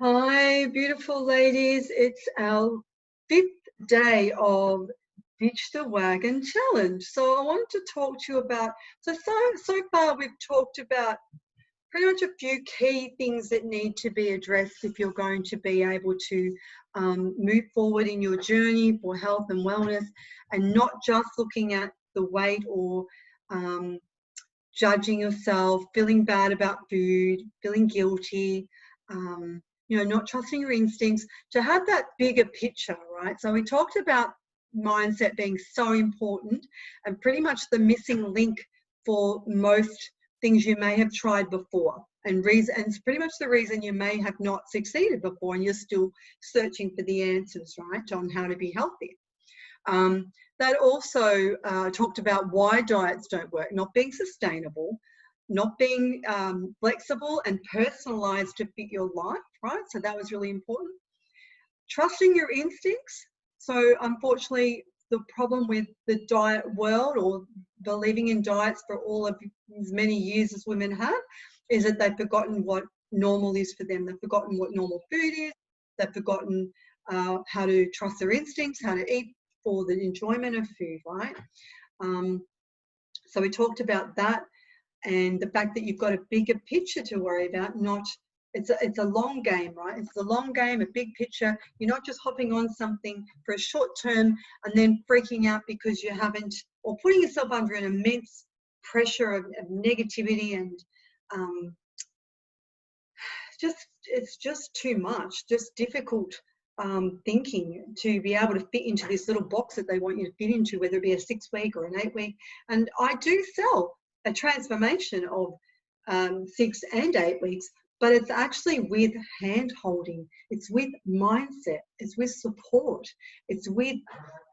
Hi, beautiful ladies. It's our 5th day of Ditch the Wagon challenge. So I wanted to talk to you about, so far we've talked about pretty much a few key things that need to be addressed if you're going to be able to move forward in your journey for health and wellness, and not just looking at the weight or judging yourself, feeling bad about food, feeling guilty, not trusting your instincts, to have that bigger picture, right? So we talked about mindset being so important and pretty much the missing link for most things you may have tried before, and it's pretty much the reason you may have not succeeded before and you're still searching for the answers, right, on how to be healthy. That also talked about why diets don't work, not being sustainable, not being flexible and personalized to fit your life, right? So that was really important. Trusting your instincts. So unfortunately, the problem with the diet world, or believing in diets for all of as many years as women have, is that they've forgotten what normal is for them. They've forgotten what normal food is. They've forgotten how to trust their instincts, how to eat for the enjoyment of food, right? So we talked about that, and the fact that you've got a bigger picture to worry about. It's a long game, right? It's a long game, a big picture. You're not just hopping on something for a short term and then freaking out because you haven't, or putting yourself under an immense pressure of negativity, and it's just too much, just difficult thinking to be able to fit into this little box that they want you to fit into, whether it be a 6-week or an 8-week. And I do sell a transformation of 6 and 8 weeks, but it's actually with hand holding, it's with mindset, it's with support, it's with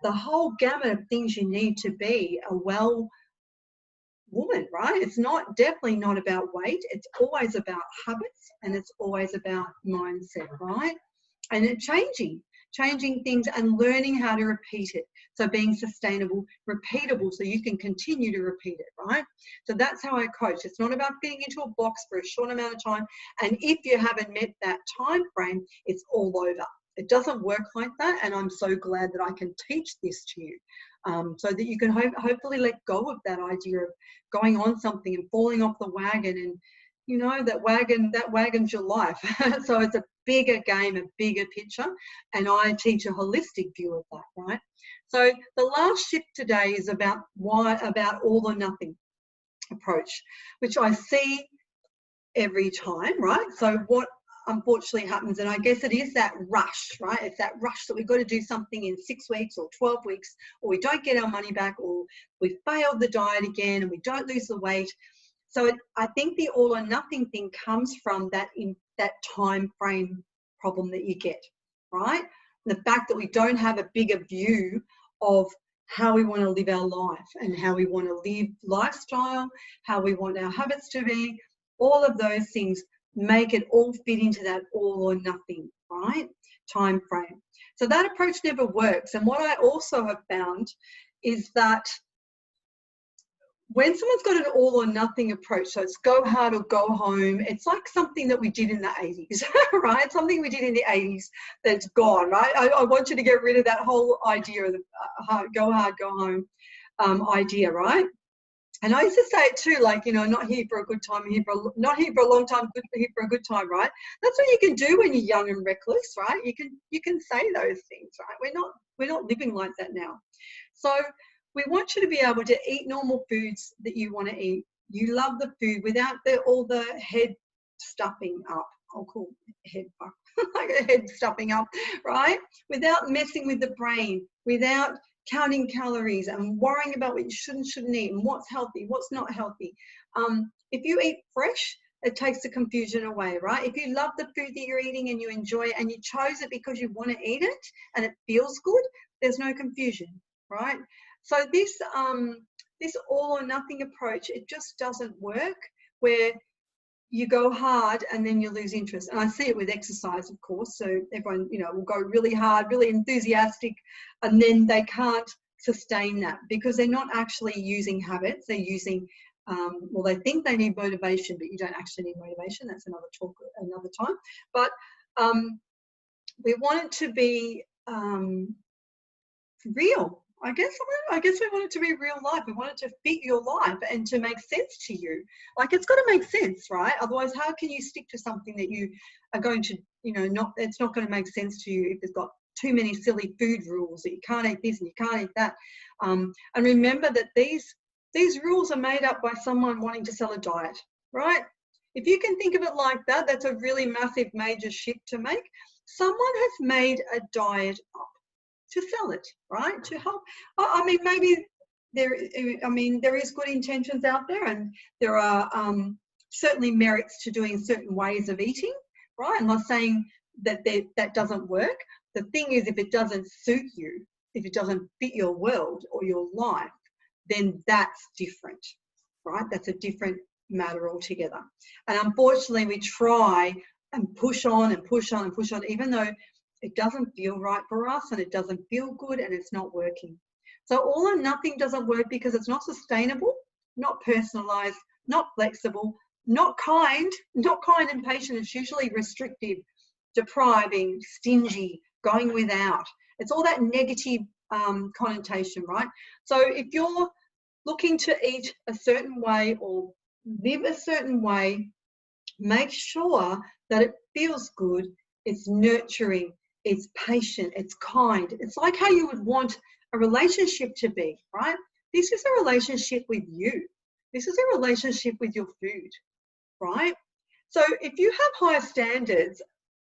the whole gamut of things you need to be a well woman, right? It's definitely not about weight. It's always about habits, and it's always about mindset, right? And changing things and learning how to repeat it. So being sustainable, repeatable, so you can continue to repeat it, right? So that's how I coach. It's not about fitting into a box for a short amount of time. And if you haven't met that time frame, it's all over. It doesn't work like that. And I'm so glad that I can teach this to you, so that you can hopefully let go of that idea of going on something and falling off the wagon, and that wagon's your life. So it's a bigger game, a bigger picture, and I teach a holistic view of that, right? So the last shift today is about all or nothing approach, which I see every time, right? So what unfortunately happens, and I guess it is that rush, right? It's that rush that we've got to do something in 6 weeks or 12 weeks, or we don't get our money back, or we failed the diet again and we don't lose the weight. So I think the all or nothing thing comes from that time frame problem that you get, right? The fact that we don't have a bigger view of how we want to live our life and how we want to live lifestyle, how we want our habits to be. All of those things make it all fit into that all or nothing, right, time frame. So that approach never works. And what I also have found is that when someone's got an all or nothing approach, so it's go hard or go home, it's like something that we did in the 80s, right? Something we did in the 80s that's gone, right? I want you to get rid of that whole idea of the go hard, go home idea, right? And I used to say it too, like, not here for a good time, not here for a long time, here for a good time, right? That's what you can do when you're young and reckless, right? You can say those things, right? We're not living like that now. So we want you to be able to eat normal foods that you want to eat. You love the food without all the head stuffing up. I'll call head stuffing up, right? Without messing with the brain, without counting calories and worrying about what you shouldn't eat and what's healthy, what's not healthy. If you eat fresh, it takes the confusion away, right? If you love the food that you're eating and you enjoy it and you chose it because you want to eat it and it feels good, there's no confusion, right? So this all or nothing approach, it just doesn't work, where you go hard and then you lose interest. And I see it with exercise, of course. So everyone, will go really hard, really enthusiastic, and then they can't sustain that because they're not actually using habits. They're using, they think they need motivation, but you don't actually need motivation. That's another talk, another time. But we want it to be real. I guess we want it to be real life. We want it to fit your life and to make sense to you. Like, it's got to make sense, right? Otherwise, how can you stick to something that you are going to, it's not going to make sense to you if it's got too many silly food rules that you can't eat this and you can't eat that. And remember that these rules are made up by someone wanting to sell a diet, right? If you can think of it like that, that's a really massive, major shift to make. Someone has made a diet up to sell it, right? To help. I mean, maybe there is good intentions out there, and there are certainly merits to doing certain ways of eating, right? I'm not saying that that doesn't work. The thing is, if it doesn't suit you, if it doesn't fit your world or your life, then that's different, right? That's a different matter altogether. And unfortunately, we try and push on and push on and push on, even though it doesn't feel right for us and it doesn't feel good and it's not working. So all or nothing doesn't work because it's not sustainable, not personalized, not flexible, not kind and patient. It's usually restrictive, depriving, stingy, going without. It's all that negative connotation, right? So if you're looking to eat a certain way or live a certain way, make sure that it feels good, it's nurturing, it's patient, it's kind. It's like how you would want a relationship to be, right? This is a relationship with you. This is a relationship with your food, right? So if you have higher standards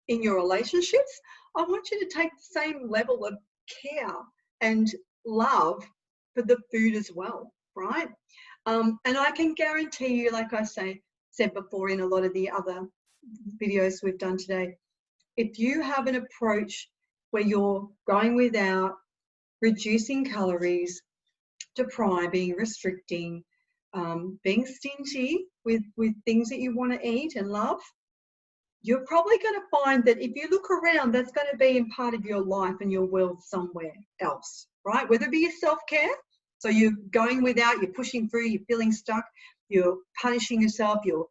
in your relationships, I want you to take the same level of care and love for the food as well, right? And I can guarantee you, like I said before in a lot of the other videos we've done today, if you have an approach where you're going without, reducing calories, depriving, restricting, being stingy with things that you want to eat and love, you're probably going to find that if you look around, that's going to be in part of your life and your world somewhere else, right? Whether it be your self-care, so you're going without, you're pushing through, you're feeling stuck, you're punishing yourself, you're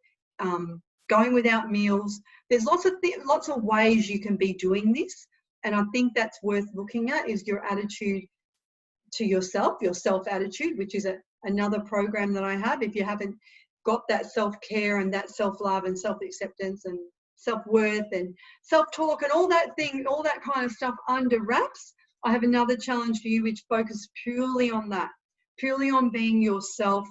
going without meals. There's lots of ways you can be doing this, and I think that's worth looking at, is your attitude to yourself, your self-attitude, which is another program that I have. If you haven't got that self-care and that self-love and self-acceptance and self-worth and self-talk and all that kind of stuff under wraps, I have another challenge for you which focuses purely on that, purely on being yourself,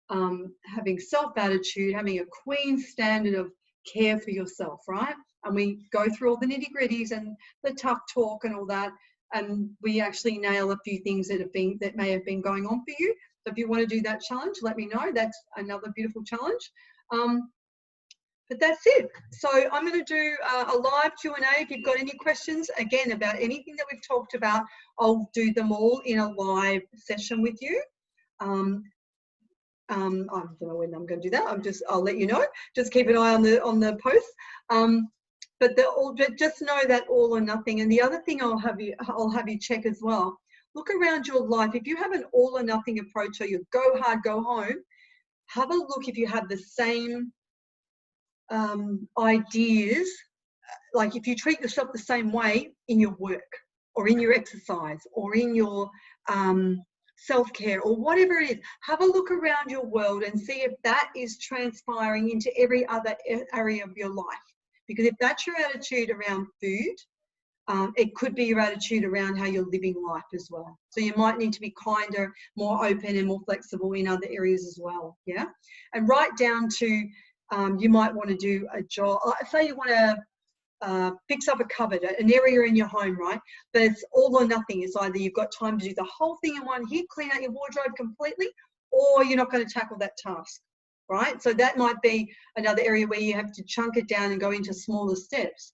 having self-attitude, having a queen standard of care for yourself, right? And we go through all the nitty-gritties and the tough talk and all that, and we actually nail a few things that may have been going on for you. So if you want to do that challenge, let me know. That's another beautiful challenge. But that's it. So I'm going to do a live Q&A. If you've got any questions, again, about anything that we've talked about, I'll do them all in a live session with you. I don't know when I'm going to do that. I'll let you know. Just keep an eye on the post. But just know that all or nothing. And the other thing I'll have you check as well. Look around your life. If you have an all or nothing approach, or you go hard, go home, have a look if you have the same ideas, like if you treat yourself the same way in your work or in your exercise or in your self-care or whatever it is. Have a look around your world and see if that is transpiring into every other area of your life. Because if that's your attitude around food, it could be your attitude around how you're living life as well. So you might need to be kinder, more open and more flexible in other areas as well, yeah? And right down to, you might want to do a job. Say you want to fix up a cupboard, an area in your home, right? But it's all or nothing. It's either you've got time to do the whole thing in one hit, clean out your wardrobe completely, or you're not going to tackle that task, right? So that might be another area where you have to chunk it down and go into smaller steps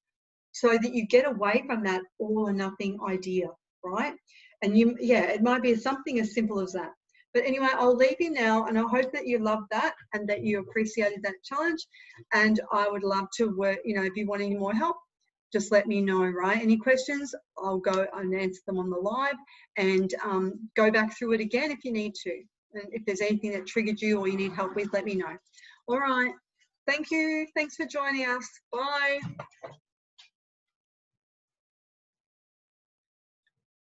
so that you get away from that all or nothing idea, right? And it might be something as simple as that. But anyway, I'll leave you now, and I hope that you loved that and that you appreciated that challenge. And I would love to work, if you want any more help, just let me know, right? Any questions, I'll go and answer them on the live, and go back through it again if you need to. And if there's anything that triggered you or you need help with, let me know. All right. Thank you. Thanks for joining us. Bye.